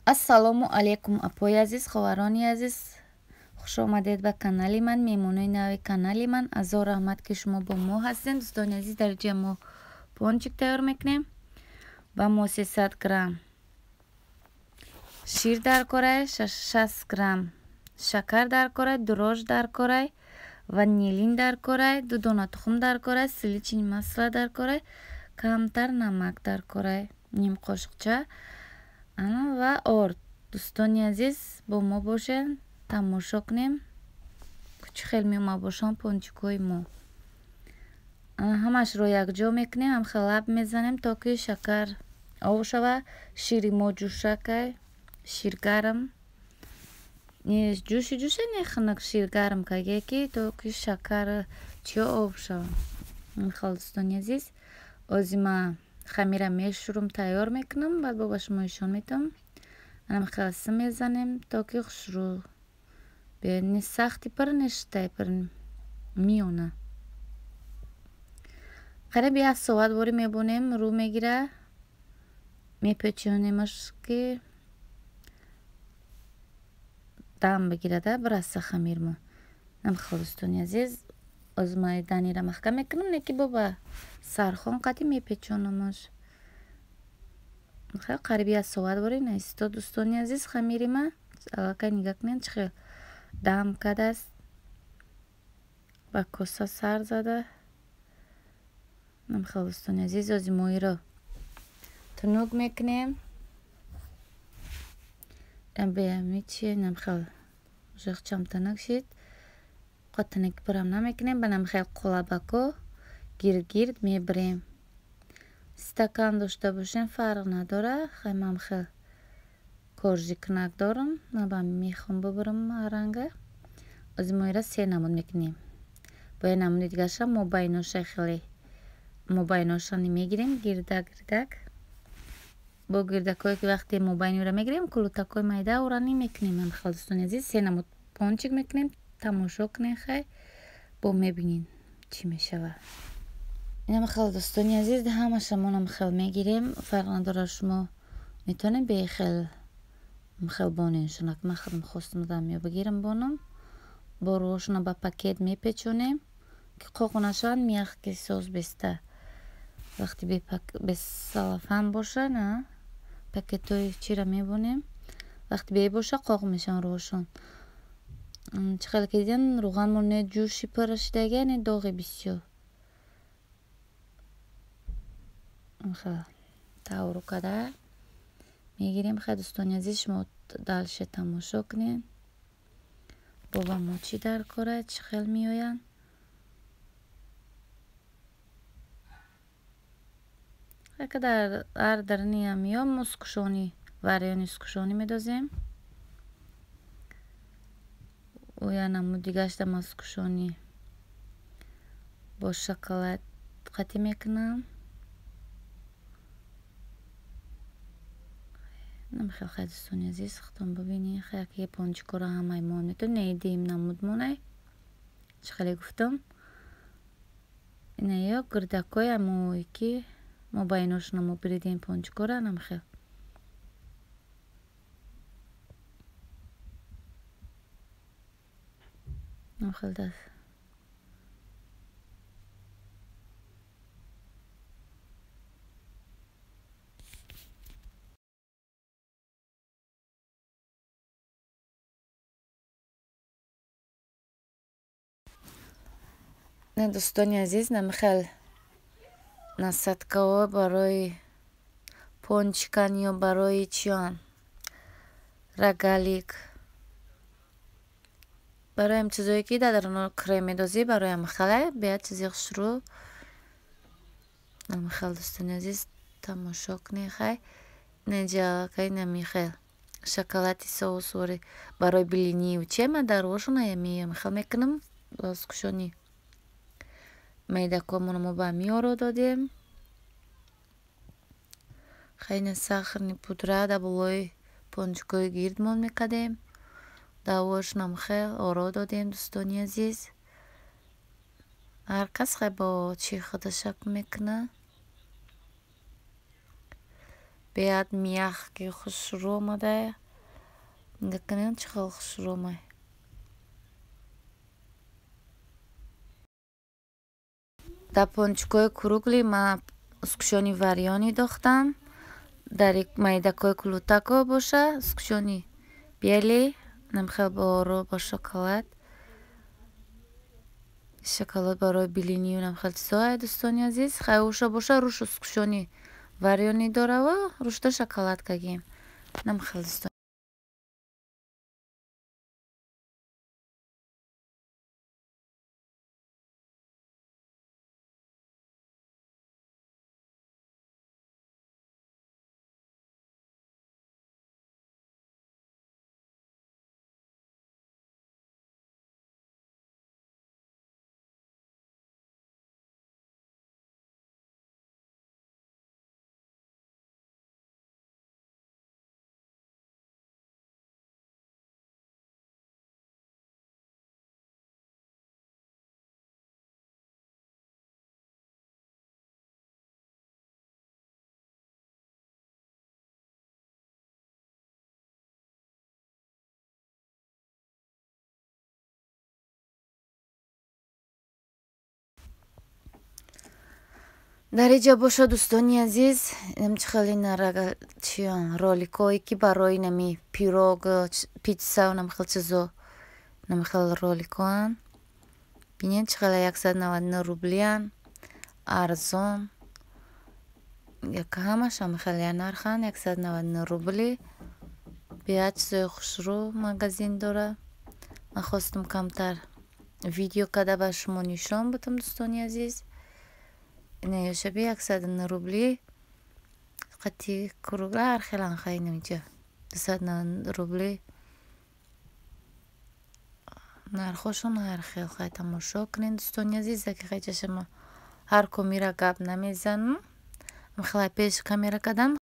ассалому алайкум апои азиз, ховарони азиз, хуш омадед ба канали ман, меҳмонои нави канали ман. азо раҳмат ки шумо бо мо ҳастем. дӯстони азиз, дар ҷа мо пончик тайёр мекунем. ба мо 300 грамм шир даркорай, 60 грамм шакар даркорай, дурож даркорай, ванилин даркорай, 2 дона тухм даркорай, силичини масла даркорай, камтар намак даркорай, ним қошиқча ва орд. дӯстони азиз, бо мо бошед, тамошо кунем чӣ хел мебошанд пончикҳои мо. ҳамашро якҷо мекунем, ҳамхел лаб мезанем то ки шакар ов шава. шири мо ҷӯшакай, шир гарм ҷӯши нехунак, шир гарм каге ки то ки шакар чиё ов шава. ҳамхел дӯстони азиз, ози ма хамира мешурум, тайёр мекунам, баъд ба шумо нишон медиҳам. ҳамхел сӣ мезанем то ки хушрӯ биёд. не сахти пир, не шитаи пир, миёна. қариб 1 соат бори мебонем, рӯ мегира, мепечонемаш ки дам бигирада, бираса хамир мо. ҳамхел дӯстони азиз, ози ма данира маҳкам мекунам, не ки боба сархон қати мепечонамаш. қариб 1 соат бори наистод. дӯстони азиз, хамири ма аллакай нигаҳ кунед чӣ хел дам кардааст, ба коса сар зада. ҳамхел дӯстони азиз, ози моиро тунук мекунем. ҳамхел жихчам танак шид, қотанак пирам намекунем. ба ҳамхел қолабако гирд мебирем. стакан дошта бошем фарқ надора. ҳамхел коржикнак дорам, ман ба мехом бибирам ранга. ози моиро 3 намуд мекунем. бо як намуди дигаша мобайноша хеле мобайноша мегирем, гирдак. бо гирдакое ки вақте мобайниро мегирем, кулутакои майда ора мекунем. ҳамхел дӯстони азиз, 3 намуд пончик мекунем. тамошо кунем, хай бо мебинем чӣ мешава. ҳамхел дӯстони азиз, ҳамашамон ҳамхел мегирем, фарқ надора. шумо метавонед бехел боненшона, ман худам хостам дадам ё бигирам боном. бо рӯшона ба пакет мепечонем ки қоқ нашаванд, мягкий соус беста. вақти бе салафан боша, на пакетои чира мебонем, вақти бе боша қоқ мешаванд рӯшон. чӣ хел ки дидем, рӯғанмо не ҷӯши пир шидагия, не доғи бисёр. тавру када мегирем. хай дӯстони азиз, шумо далше тамошо кунед боба мо чӣ даркорад, чӣ хел меоянд. дар ҳар дарниам ё мускушони варёни скушонӣ медозем. я намуд дигашда маскушонӣ бо шоколад қатӣ мекунам. намехел хай дӯстони азиз, худтон бибинед, хай ки пончикоро ҳамаи мо метавонем. дим намуд монай, чӣ хеле гуфтам. ина ё гирдакои амои ки мобайношона мо биридем пончикора. намехел даст дӯстони азиз, намехел насадкаҳо барои пончикан ё барои чиён рогалик, барои ҳам чизое ки дар крем медозӣ, барои ҳамхеле бия чизи хушрӯ. намехел дӯстони азиз, тамошо кунед. хай неҷалакай намехел шоколади соусвори барои билинию чема дар рӯшона ҳамхел мекунам. скушони майдакомро мо ба миёро додем. хайна сахарни пудра дар болои пончикои гирдмон мекардем. давош намхел оро додем. дӯстони азиз, ҳар кас хай бо чӣ худашак мекуна. بیاد میخ که خوش رو ماده نکنین چخل خوش رو مای در پونچکوی کروگلی ما اسکشونی وریانی داختم در یک مایدکوی کلوتاکو باشه اسکشونی بیلی نمخیل بارو با شکلات برای بلینی نمخیل چیزای دوستانی عزیز خیوشا باشه روش اسکشونی وریانی داره و روش دا شکلات کگیم نمخیل دوستانی در اینجا باشه دوستانی عزیز نمچخلی نرگل چیان رولیکوی که برای نمی پیروگ پیتزا و نمخل چیزو نمخل رولیکوان بینین چخلی 199 روبلیان ارزون яка همش هم خیلی نرخن 199 روبلی بیاد چیزای خوش رو مگزین داره من خواستم کمتر ویدیو کده به شما نشون بدم دوستانی عزیز اینه شبیه 100 روبلی قطعی کروگلر خیلی خیلی نمیشه 200 روبلی نرخوشون هر خیلی خیلی تماشا کنین دوستانی عزیز که خیلی شما هر کومی را گب نمیزنم خیلی پیش کامیرا کدم